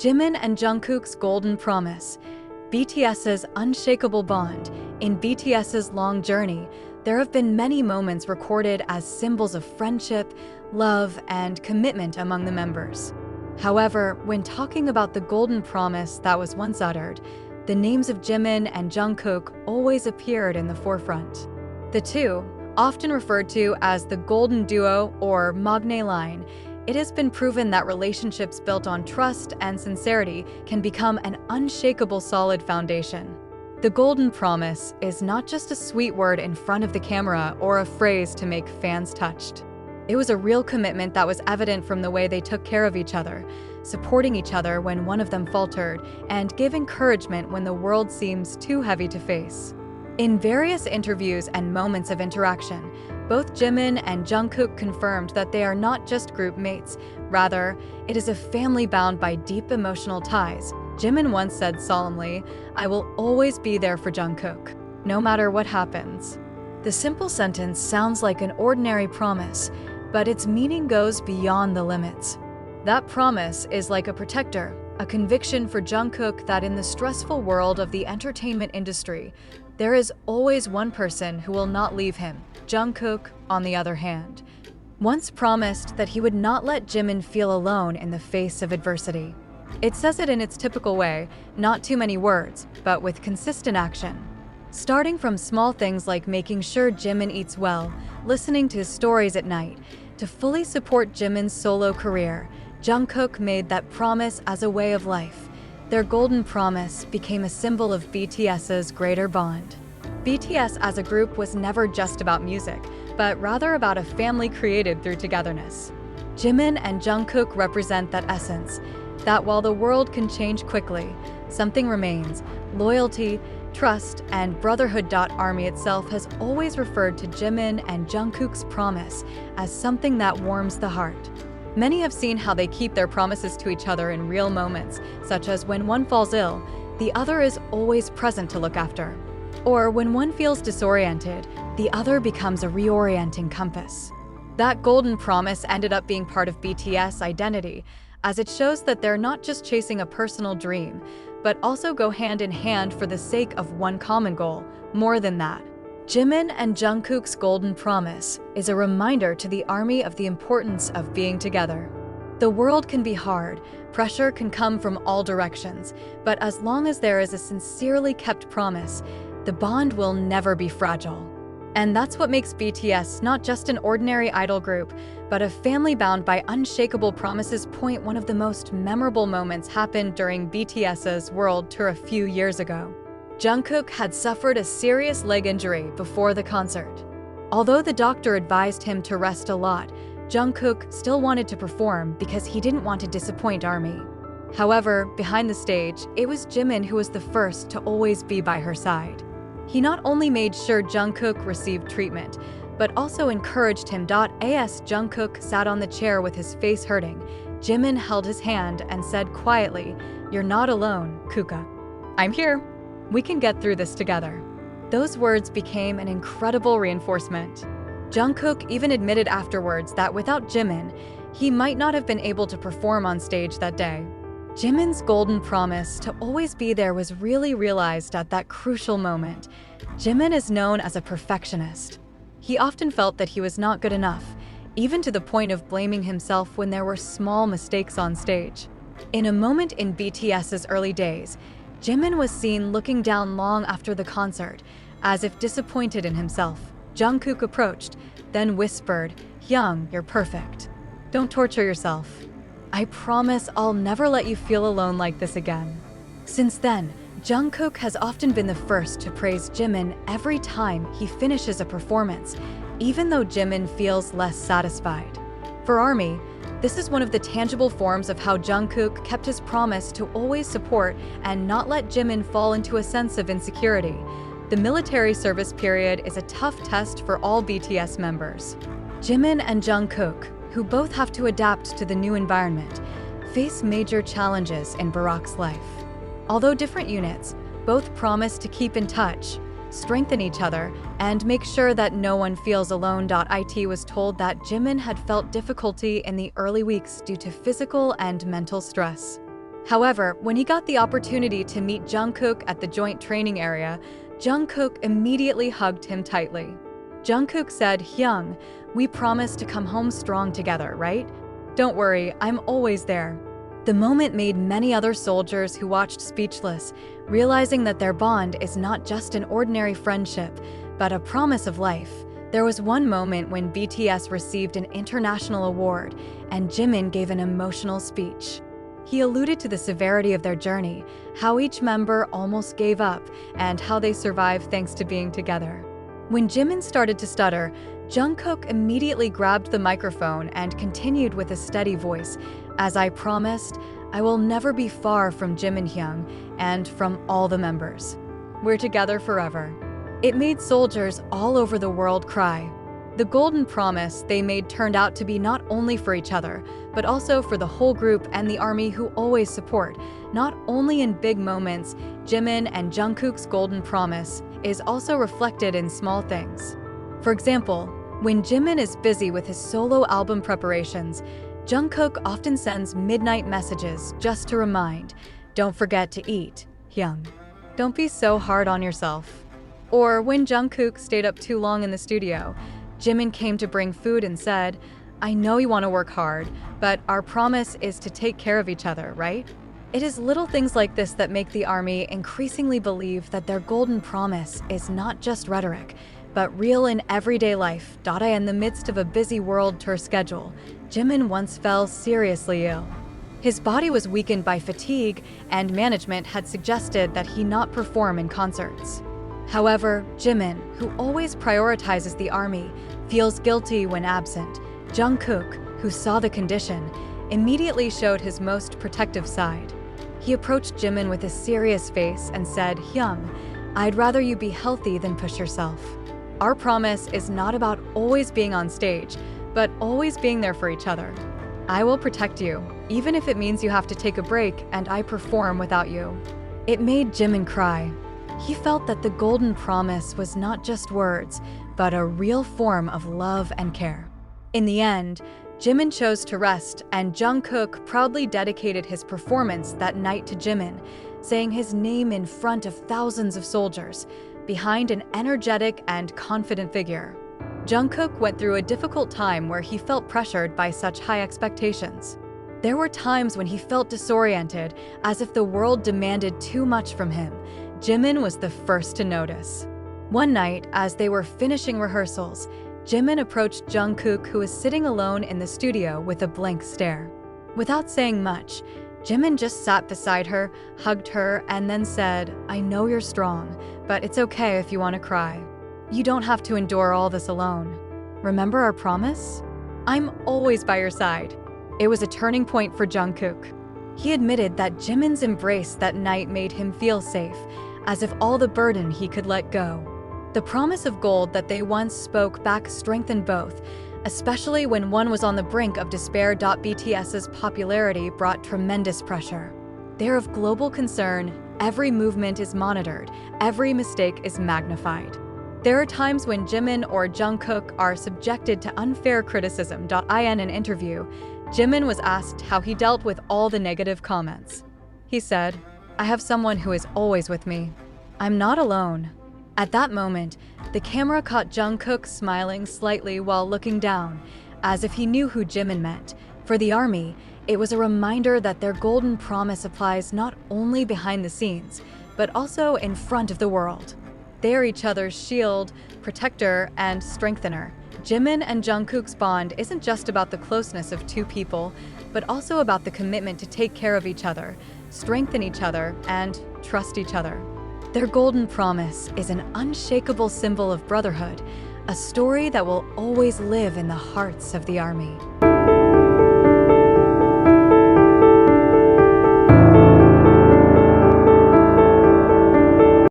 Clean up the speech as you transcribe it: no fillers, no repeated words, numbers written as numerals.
Jimin and Jungkook's golden promise, BTS's unshakable bond. In BTS's long journey, there have been many moments recorded as symbols of friendship, love, and commitment among the members. However, when talking about the golden promise that was once uttered, the names of Jimin and Jungkook always appeared in the forefront. The two, often referred to as the golden duo or magne line, it has been proven that relationships built on trust and sincerity can become an unshakable solid foundation. The golden promise is not just a sweet word in front of the camera or a phrase to make fans touched. It was a real commitment that was evident from the way they took care of each other, supporting each other when one of them faltered, and gave encouragement when the world seems too heavy to face. In various interviews and moments of interaction, both Jimin and Jungkook confirmed that they are not just group mates, rather, it is a family bound by deep emotional ties. Jimin once said solemnly, "I will always be there for Jungkook, no matter what happens." The simple sentence sounds like an ordinary promise, but its meaning goes beyond the limits. That promise is like a protector, a conviction for Jungkook that in the stressful world of the entertainment industry, there is always one person who will not leave him. Jungkook, on the other hand, once promised that he would not let Jimin feel alone in the face of adversity. It says it in its typical way, not too many words, but with consistent action. Starting from small things like making sure Jimin eats well, listening to his stories at night, to fully support Jimin's solo career, Jungkook made that promise as a way of life. Their golden promise became a symbol of BTS's greater bond. BTS as a group was never just about music, but rather about a family created through togetherness. Jimin and Jungkook represent that essence, that while the world can change quickly, something remains: loyalty, trust, and Brotherhood. Army itself has always referred to Jimin and Jungkook's promise as something that warms the heart. Many have seen how they keep their promises to each other in real moments, such as when one falls ill, the other is always present to look after. Or when one feels disoriented, the other becomes a reorienting compass. That golden promise ended up being part of BTS' identity, as it shows that they're not just chasing a personal dream, but also go hand in hand for the sake of one common goal. More than that, Jimin and Jungkook's golden promise is a reminder to the ARMY of the importance of being together. The world can be hard, pressure can come from all directions, but as long as there is a sincerely kept promise, the bond will never be fragile. And that's what makes BTS not just an ordinary idol group, but a family bound by unshakable promises. One of the most memorable moments happened during BTS's world tour a few years ago. Jungkook had suffered a serious leg injury before the concert. Although the doctor advised him to rest a lot, Jungkook still wanted to perform because he didn't want to disappoint ARMY. However, behind the stage, it was Jimin who was the first to always be by her side. He not only made sure Jungkook received treatment, but also encouraged him. As Jungkook sat on the chair with his face hurting, Jimin held his hand and said quietly, "You're not alone, Kuka. I'm here. We can get through this together." Those words became an incredible reinforcement. Jungkook even admitted afterwards that without Jimin, he might not have been able to perform on stage that day. Jimin's golden promise to always be there was really realized at that crucial moment. Jimin is known as a perfectionist. He often felt that he was not good enough, even to the point of blaming himself when there were small mistakes on stage. In a moment in BTS's early days, Jimin was seen looking down long after the concert, as if disappointed in himself. Jungkook approached, then whispered, "Hyung, you're perfect. Don't torture yourself. I promise I'll never let you feel alone like this again." Since then, Jungkook has often been the first to praise Jimin every time he finishes a performance, even though Jimin feels less satisfied. For ARMY, this is one of the tangible forms of how Jungkook kept his promise to always support and not let Jimin fall into a sense of insecurity. The military service period is a tough test for all BTS members. Jimin and Jungkook, who both have to adapt to the new environment, face major challenges in Barack's life. Although different units, both promise to keep in touch, strengthen each other, and make sure that no one feels alone. It was told that Jimin had felt difficulty in the early weeks due to physical and mental stress. However, when he got the opportunity to meet Jungkook at the joint training area, Jungkook immediately hugged him tightly. Jungkook said, "Hyung, we promised to come home strong together, right? Don't worry, I'm always there." The moment made many other soldiers who watched speechless, realizing that their bond is not just an ordinary friendship, but a promise of life. There was one moment when BTS received an international award, and Jimin gave an emotional speech. He alluded to the severity of their journey, how each member almost gave up, and how they survived thanks to being together. When Jimin started to stutter, Jungkook immediately grabbed the microphone and continued with a steady voice, "As I promised, I will never be far from Jimin Hyung and from all the members. We're together forever." It made soldiers all over the world cry. The golden promise they made turned out to be not only for each other, but also for the whole group and the army who always support. Not only in big moments, Jimin and Jungkook's golden promise is also reflected in small things. For example, when Jimin is busy with his solo album preparations, Jungkook often sends midnight messages just to remind, "Don't forget to eat, Hyung. Don't be so hard on yourself." Or when Jungkook stayed up too long in the studio, Jimin came to bring food and said, "I know you want to work hard, but our promise is to take care of each other, right?" It is little things like this that make the army increasingly believe that their golden promise is not just rhetoric, but real in everyday life. In the midst of a busy world tour schedule, Jimin once fell seriously ill. His body was weakened by fatigue, and management had suggested that he not perform in concerts. However, Jimin, who always prioritizes the army, feels guilty when absent. Jungkook, who saw the condition, immediately showed his most protective side. He approached Jimin with a serious face and said, "Hyung, I'd rather you be healthy than push yourself. Our promise is not about always being on stage, but always being there for each other. I will protect you, even if it means you have to take a break and I perform without you." It made Jimin cry. He felt that the golden promise was not just words, but a real form of love and care. In the end, Jimin chose to rest, and Jungkook proudly dedicated his performance that night to Jimin, saying his name in front of thousands of soldiers, behind an energetic and confident figure. Jungkook went through a difficult time where he felt pressured by such high expectations. There were times when he felt disoriented, as if the world demanded too much from him. Jimin was the first to notice. One night, as they were finishing rehearsals, Jimin approached Jungkook, who was sitting alone in the studio with a blank stare. Without saying much, Jimin just sat beside her, hugged her, and then said, "I know you're strong, but it's okay if you want to cry. You don't have to endure all this alone. Remember our promise? I'm always by your side." It was a turning point for Jungkook. He admitted that Jimin's embrace that night made him feel safe, as if all the burden he could let go. The promise of gold that they once spoke back strengthened both, especially when one was on the brink of despair. BTS's popularity brought tremendous pressure. They're of global concern, every movement is monitored, every mistake is magnified. There are times when Jimin or Jungkook are subjected to unfair criticism. In an interview, Jimin was asked how he dealt with all the negative comments. He said, "I have someone who is always with me. I'm not alone." At that moment, the camera caught Jungkook smiling slightly while looking down, as if he knew who Jimin meant. For the army, it was a reminder that their golden promise applies not only behind the scenes, but also in front of the world. They are each other's shield, protector, and strengthener. Jimin and Jungkook's bond isn't just about the closeness of two people, but also about the commitment to take care of each other, strengthen each other, and trust each other. Their golden promise is an unshakable symbol of brotherhood, a story that will always live in the hearts of the army.